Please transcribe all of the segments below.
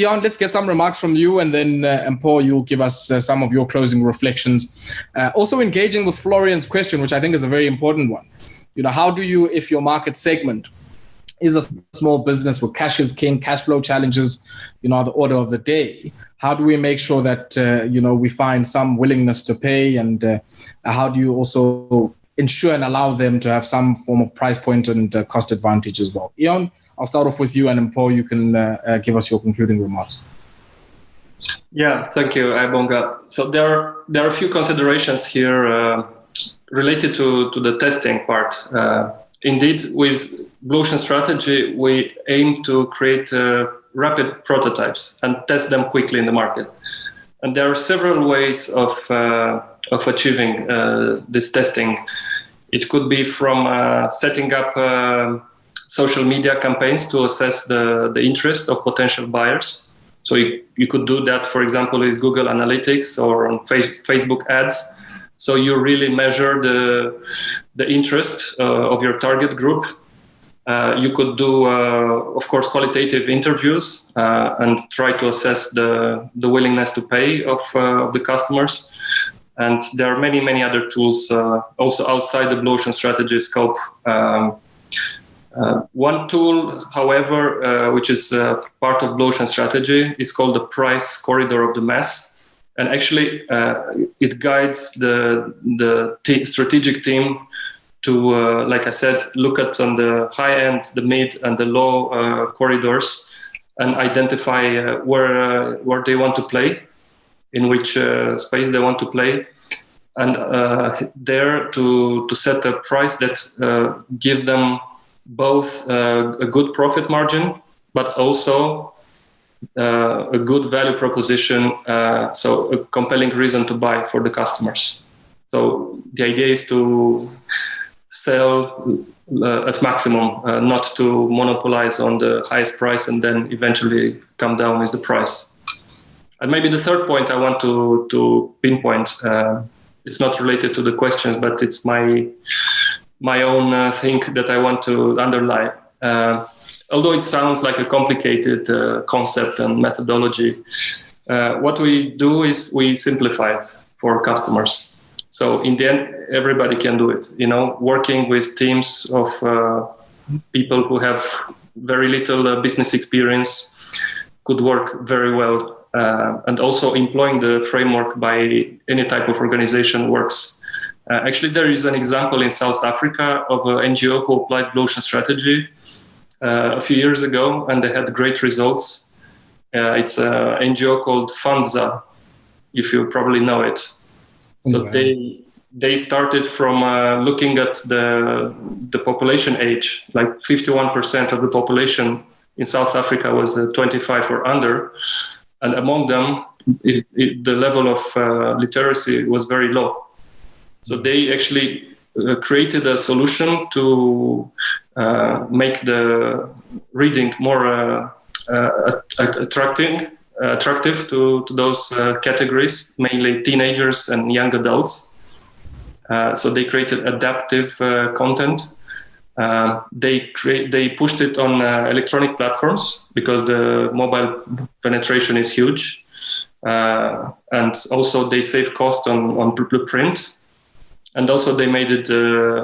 Ioan, let's get some remarks from you, and then Mpho, you'll give us some of your closing reflections. Also engaging with Florian's question, which I think is a very important one. How do you, if your market segment is a small business where cash is king, cash flow challenges, are the order of the day, how do we make sure that, we find some willingness to pay, and how do you also ensure and allow them to have some form of price point and cost advantage as well? Ioan, I'll start off with you, and Mpho, you can give us your concluding remarks. Yeah, thank you, Ayabonga. So there are a few considerations here related to the testing part. Indeed, with Blue Ocean strategy, we aim to create rapid prototypes and test them quickly in the market. And there are several ways of achieving this testing. It could be from setting up social media campaigns to assess the interest of potential buyers. So you could do that, for example, with Google Analytics or on Facebook ads. So you really measure the interest of your target group. You could do, of course, qualitative interviews and try to assess the willingness to pay of the customers. And there are many, many other tools also outside the Blue Ocean strategy scope. One tool, however, which is part of Blue Ocean strategy, is called the price corridor of the mass. And actually, it guides the strategic team to, like I said, look at on the high end, the mid, and the low corridors, and identify where they want to play, in which space they want to play, and there to set a price that gives them both a good profit margin, but also a good value proposition, so a compelling reason to buy for the customers. So the idea is to sell at maximum, not to monopolize on the highest price and then eventually come down with the price. And maybe the third point I want to pinpoint, it's not related to the questions, but it's my own thing that I want to underline. Although it sounds like a complicated concept and methodology, what we do is we simplify it for customers. So in the end, everybody can do it. Working with teams of people who have very little business experience could work very well. And also employing the framework by any type of organization works. Actually, there is an example in South Africa of an NGO who applied Blue Ocean strategy a few years ago, and they had great results. It's an NGO called Fundza, if you probably know it. So they started from looking at the population age, like 51% of the population in South Africa was 25 or under, and among them, the level of literacy was very low. So they actually created a solution to make the reading more attractive to those categories, mainly teenagers and young adults. So they created adaptive content. They pushed it on electronic platforms because the mobile penetration is huge. And also they save cost on print. And also they made it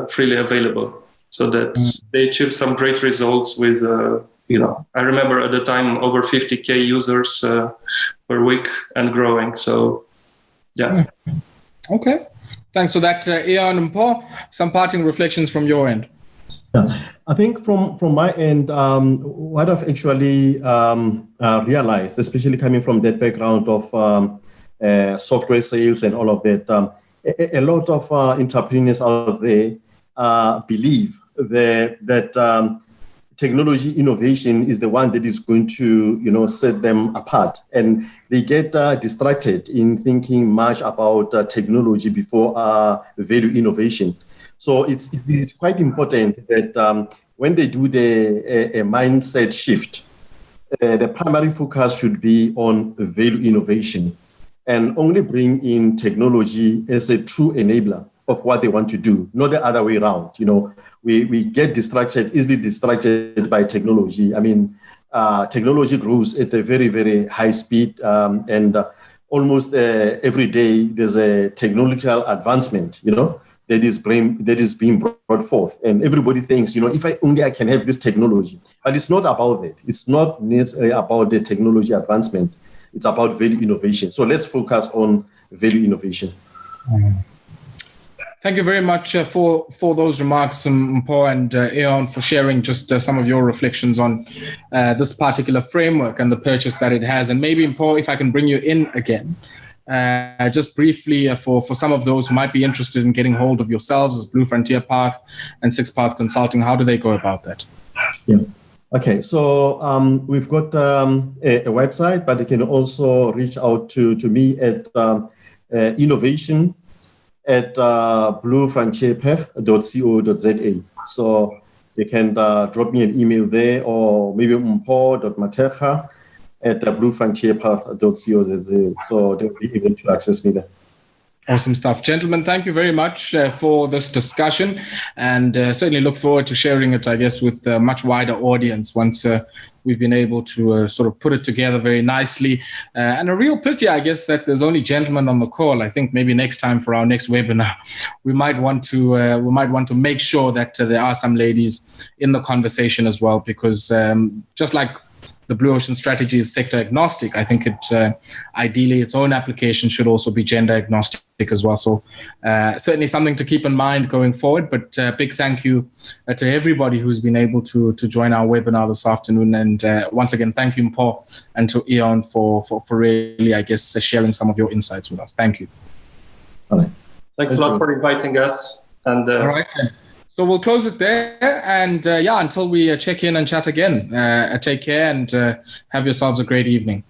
freely available, so that they achieved some great results with, I remember at the time over 50,000 users per week and growing. So, yeah. Okay. Thanks for that, Ioan and Mpho. Some parting reflections from your end. Yeah, I think from my end, what I've actually realized, especially coming from that background of software sales and all of that, a lot of entrepreneurs out there believe that technology innovation is the one that is going to, set them apart, and they get distracted in thinking much about technology before value innovation. So it's quite important that when they do a mindset shift, the primary focus should be on value innovation, and only bring in technology as a true enabler of what they want to do, not the other way around. We get easily distracted by technology. I mean, technology grows at a very, very high speed, and almost every day there's a technological advancement, that is being brought forth, and everybody thinks, if I can have this technology, but it's not about that. It's not necessarily about the technology advancement. It's about value innovation. So let's focus on value innovation. Thank you very much for those remarks, Mpho and Ioan, for sharing just some of your reflections on this particular framework and the purchase that it has. And maybe, Mpho, if I can bring you in again, just briefly for some of those who might be interested in getting hold of yourselves as Blue Frontier Path and Six Path Consulting, how do they go about that? Yeah. Okay, so we've got a website, but they can also reach out to me at innovation at bluefrontierpath.co.za. So they can drop me an email there, or maybe Mpho.Mathekga at bluefrontierpath.co.za. So they'll be able to access me there. Awesome stuff. Gentlemen, thank you very much for this discussion, and certainly look forward to sharing it, I guess, with a much wider audience once we've been able to sort of put it together very nicely. And a real pity, I guess, that there's only gentlemen on the call. I think maybe next time for our next webinar, we might want to make sure that there are some ladies in the conversation as well, because just like the Blue Ocean strategy is sector agnostic, I think it ideally its own application should also be gender agnostic as well. So certainly something to keep in mind going forward. But big thank you to everybody who's been able to join our webinar this afternoon. And once again, thank you, Mpho, and to Ioan for really, I guess, sharing some of your insights with us. Thank you. All right. Thanks a lot for inviting us. And all right. So we'll close it there, and until we check in and chat again, take care and have yourselves a great evening.